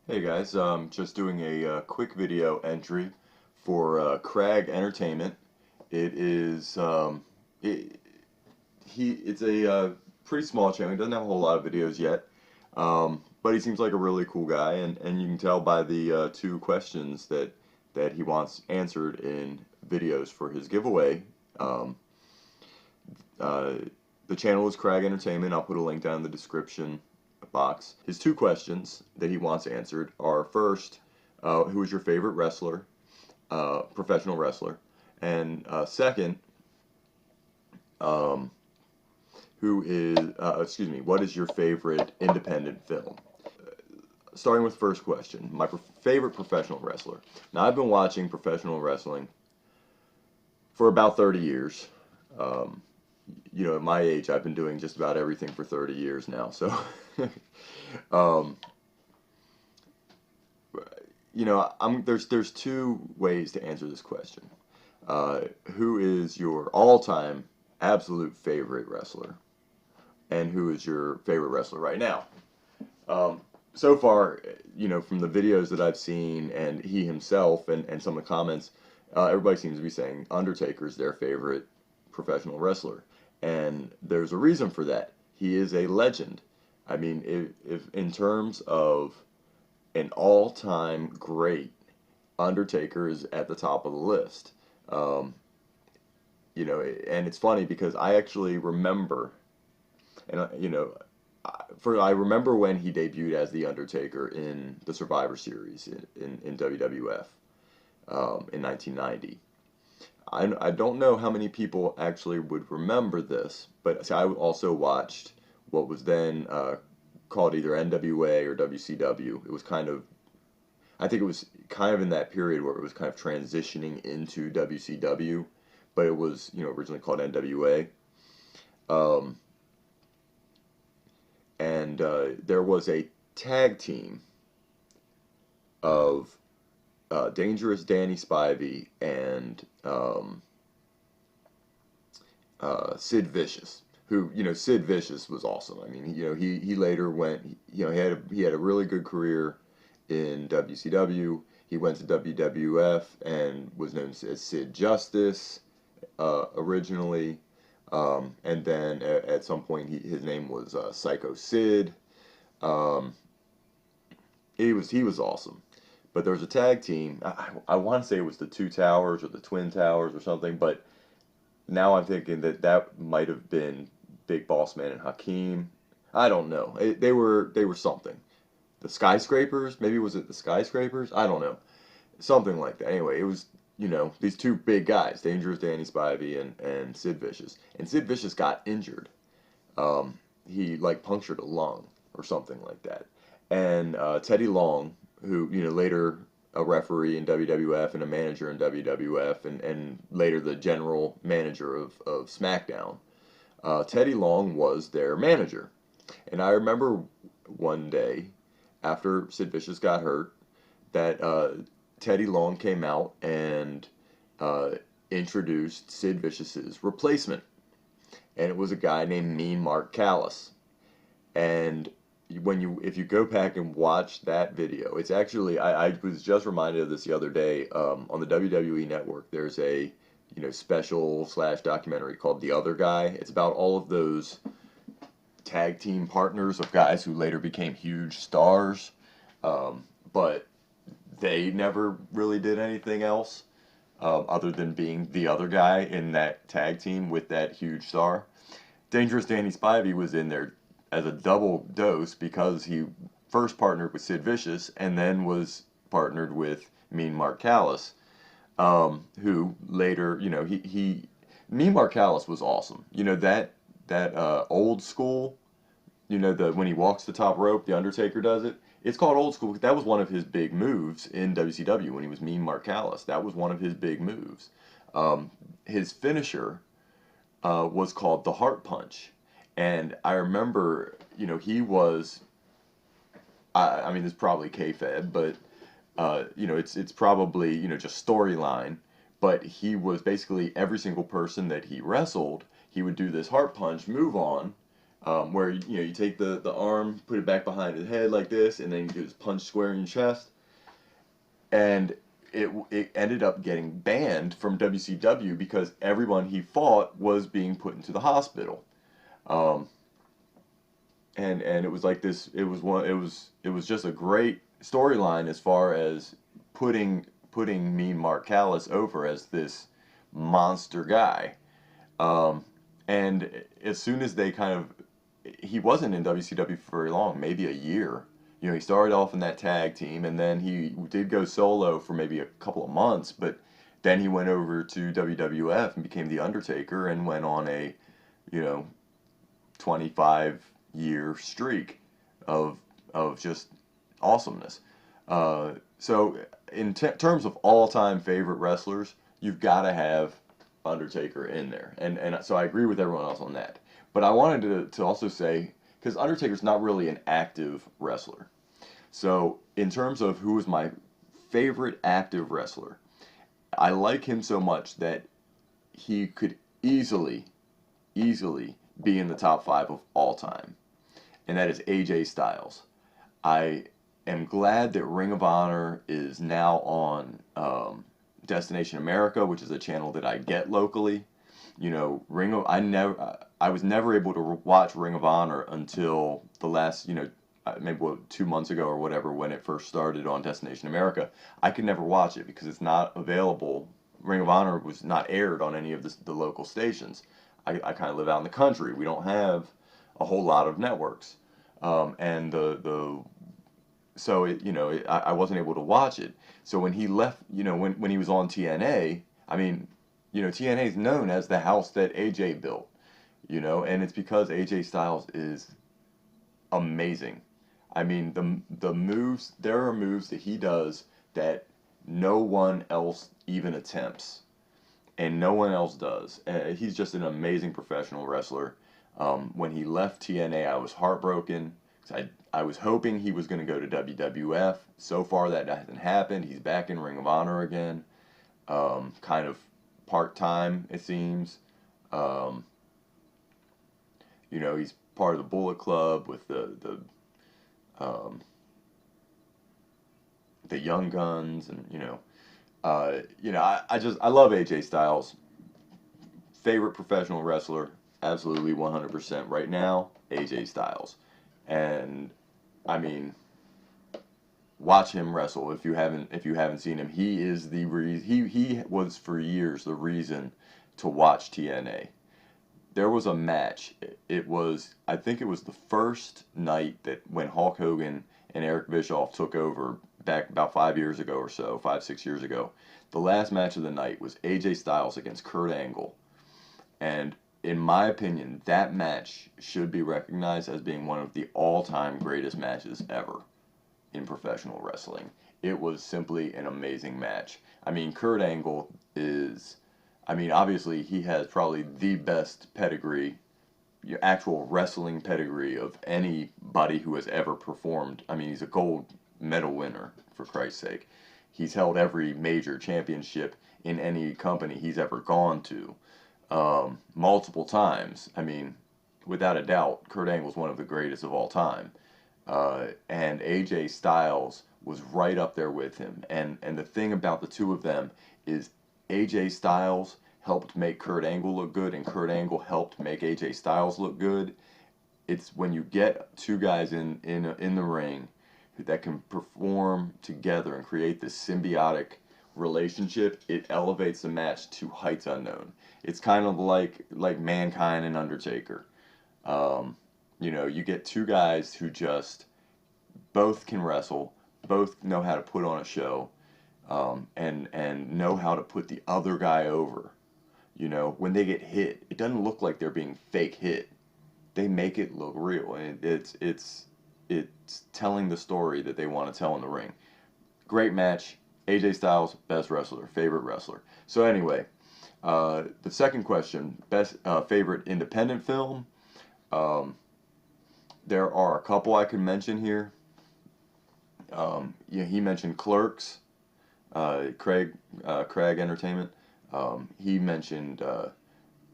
Hey guys, just doing a quick video entry for Crag Entertainment. It is it, it's a pretty small channel. He doesn't have a whole lot of videos yet, but he seems like a really cool guy, and you can tell by the two questions that he wants answered in videos for his giveaway. Um, uh, the channel is Crag Entertainment. I'll put a link down in the description box. His two questions that he wants answered are first, who is your favorite wrestler, professional wrestler? And second, um, what is your favorite independent film? Starting with first question, my favorite professional wrestler. Now, I've been watching professional wrestling for about 30 years. Um, at my age, I've been doing just about everything for 30 years now. So, um, there's two ways to answer this question. Who is your all-time absolute favorite wrestler, and who is your favorite wrestler right now? So far, from the videos that I've seen, and he himself, and some of the comments, everybody seems to be saying Undertaker's their favorite professional wrestler, and there's a reason for that. He is a legend. I mean, if in terms of an all-time great, Undertaker is at the top of the list. Um, and it's funny because I actually remember, and I remember when he debuted as the Undertaker in the Survivor Series in WWF in 1990. I don't know how many people actually would remember this, but see, I also watched what was then called either NWA or WCW. It was I think it was kind of in that period where it was kind of transitioning into WCW, but it was, originally called NWA. Um, and there was a tag team of Dangerous Danny Spivey and Sid Vicious. Who, Sid Vicious was awesome. I mean, he later went, he had a really good career in WCW. He went to WWF and was known as Sid Justice originally. And then at some point, his name was Psycho Sid. Um, he was awesome. But there was a tag team. I want to say it was the Two Towers or the Twin Towers or something. But now I'm thinking that might have been Big Boss Man and Hakeem. I don't know. They were something. The Skyscrapers? Maybe was it the Skyscrapers? I don't know. Something like that. Anyway, it was, these two big guys, Dangerous Danny Spivey and Sid Vicious. And Sid Vicious got injured. He, like, punctured a lung or something like that. And Teddy Long, who, later a referee in WWF and a manager in WWF, and later the general manager of SmackDown, Teddy Long was their manager. And I remember one day, after Sid Vicious got hurt, that Teddy Long came out and uh, introduced Sid Vicious's replacement, and it was a guy named Mean Mark Callis. And if you go back and watch that video, it's actually I was just reminded of this the other day on the WWE Network. There's a special slash documentary called The Other Guy. It's about all of those tag team partners of guys who later became huge stars, but they never really did anything else other than being the other guy in that tag team with that huge star. Dangerous Danny Spivey was in there as a double dose because he first partnered with Sid Vicious and then was partnered with Mean Mark Callis, who later, Mean Mark Callis was awesome. That old school, the when he walks the top rope, the Undertaker does it. It's called old school. That was one of his big moves in WCW when he was Mean Mark Callis. That was one of his big moves. His finisher was called the Heart Punch, and I remember, he was. I mean, it's probably kayfabe, but it's probably just storyline. But he was basically every single person that he wrestled, he would do this Heart Punch move on, where you take the arm, put it back behind his head like this, and then you just punch square in your chest. And it ended up getting banned from WCW because everyone he fought was being put into the hospital. Um, and it was like this. It was just a great storyline as far as putting Mean Mark Callis over as this monster guy. Um, and as soon as they kind of, he wasn't in WCW for very long, maybe a year. He started off in that tag team, and then he did go solo for maybe a couple of months, but then he went over to WWF and became The Undertaker and went on a, you know, 25-year streak of just awesomeness. So in terms of all-time favorite wrestlers, you've got to have Undertaker in there, and so I agree with everyone else on that. But I wanted to also say, because Undertaker's not really an active wrestler, so in terms of who is my favorite active wrestler, I like him so much that he could easily be in the top five of all time, and that is AJ Styles. I am glad that Ring of Honor is now on Destination America, which is a channel that I get locally. I was never able to watch Ring of Honor until the last, maybe 2 months ago or whatever, when it first started on Destination America. I could never watch it because it's not available. Ring of Honor was not aired on any of the local stations. I kind of live out in the country. We don't have a whole lot of networks, and the so I wasn't able to watch it. So when he left, when he was on TNA, I mean, TNA is known as the house that AJ built, and it's because AJ Styles is amazing. I mean, the moves, there are moves that he does that no one else even attempts, and no one else does. He's just an amazing professional wrestler. When he left TNA, I was heartbroken. 'Cause I was hoping he was going to go to WWF. So far, that hasn't happened. He's back in Ring of Honor again, kind of part-time, it seems. Um, he's part of the Bullet Club with um, the Young Guns, and I love AJ Styles. Favorite professional wrestler, absolutely 100% right now, AJ Styles. And I mean, watch him wrestle if you haven't seen him. He is the he was for years the reason to watch TNA. There was a match. I think it was the first night that when Hulk Hogan and Eric Bischoff took over back about 5 years ago or so, 5, 6 years ago. The last match of the night was AJ Styles against Kurt Angle. And in my opinion, that match should be recognized as being one of the all-time greatest matches ever in professional wrestling. It was simply an amazing match. I mean, Kurt Angle obviously he has probably the best pedigree, actual wrestling pedigree of anybody who has ever performed. I mean, he's a gold medal winner, for Christ's sake. He's held every major championship in any company he's ever gone to, multiple times. I mean, without a doubt, Kurt Angle's one of the greatest of all time. And AJ Styles was right up there with him. And the thing about the two of them is AJ Styles helped make Kurt Angle look good, and Kurt Angle helped make AJ Styles look good. It's when you get two guys in the ring that can perform together and create this symbiotic relationship, it elevates the match to heights unknown. It's kind of like Mankind and Undertaker. You get two guys who just both can wrestle, both know how to put on a show, and know how to put the other guy over. When they get hit, it doesn't look like they're being fake hit. They make it look real, and it's telling the story that they want to tell in the ring. Great match. AJ Styles, best wrestler, favorite wrestler. So anyway, the second question, best favorite independent film. There are a couple I can mention here. He mentioned Clerks, Crag Entertainment. He mentioned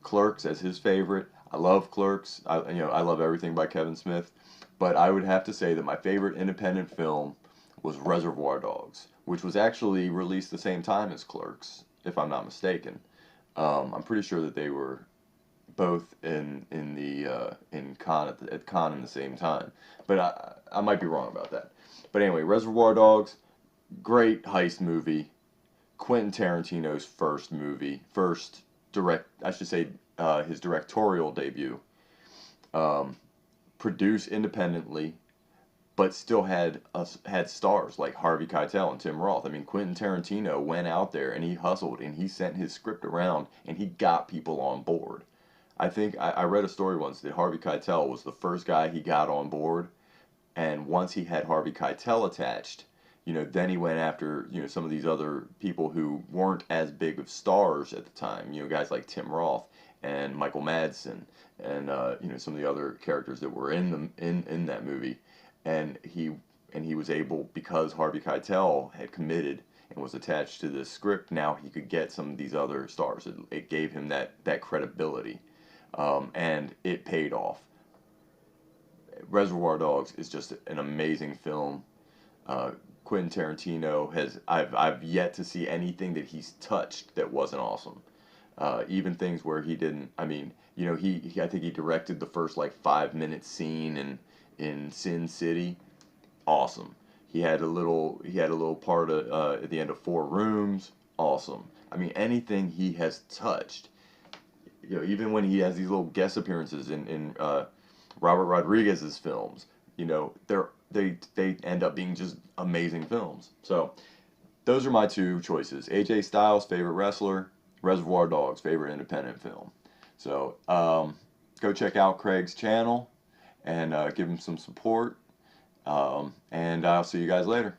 Clerks as his favorite. I love Clerks. I love everything by Kevin Smith, but I would have to say that my favorite independent film was Reservoir Dogs, which was actually released the same time as Clerks, if I'm not mistaken. I'm pretty sure that they were both in Cannes at Cannes in the same time, but I might be wrong about that. But anyway, Reservoir Dogs, great heist movie. Quentin Tarantino's first movie, first direct, I should say, his directorial debut. Um, Produced independently, but still had stars like Harvey Keitel and Tim Roth. I mean, Quentin Tarantino went out there and he hustled and he sent his script around and he got people on board. I think I read a story once that Harvey Keitel was the first guy he got on board, and once he had Harvey Keitel attached, then he went after, some of these other people who weren't as big of stars at the time, guys like Tim Roth and Michael Madsen and, some of the other characters that were in that movie. And he was able, because Harvey Keitel had committed and was attached to this script, now he could get some of these other stars. It gave him that credibility, and it paid off. Reservoir Dogs is just an amazing film. Uh, Quentin Tarantino I've yet to see anything that he's touched that wasn't awesome. Even things where he didn't. I mean, I think he directed the first like 5 minute scene in Sin City. Awesome. He had a little part at the end of Four Rooms. Awesome. I mean, anything he has touched. Even when he has these little guest appearances in Robert Rodriguez's films, they end up being just amazing films. So those are my two choices: AJ Styles, favorite wrestler; Reservoir Dogs, favorite independent film. So go check out Craig's channel and give him some support. And I'll see you guys later.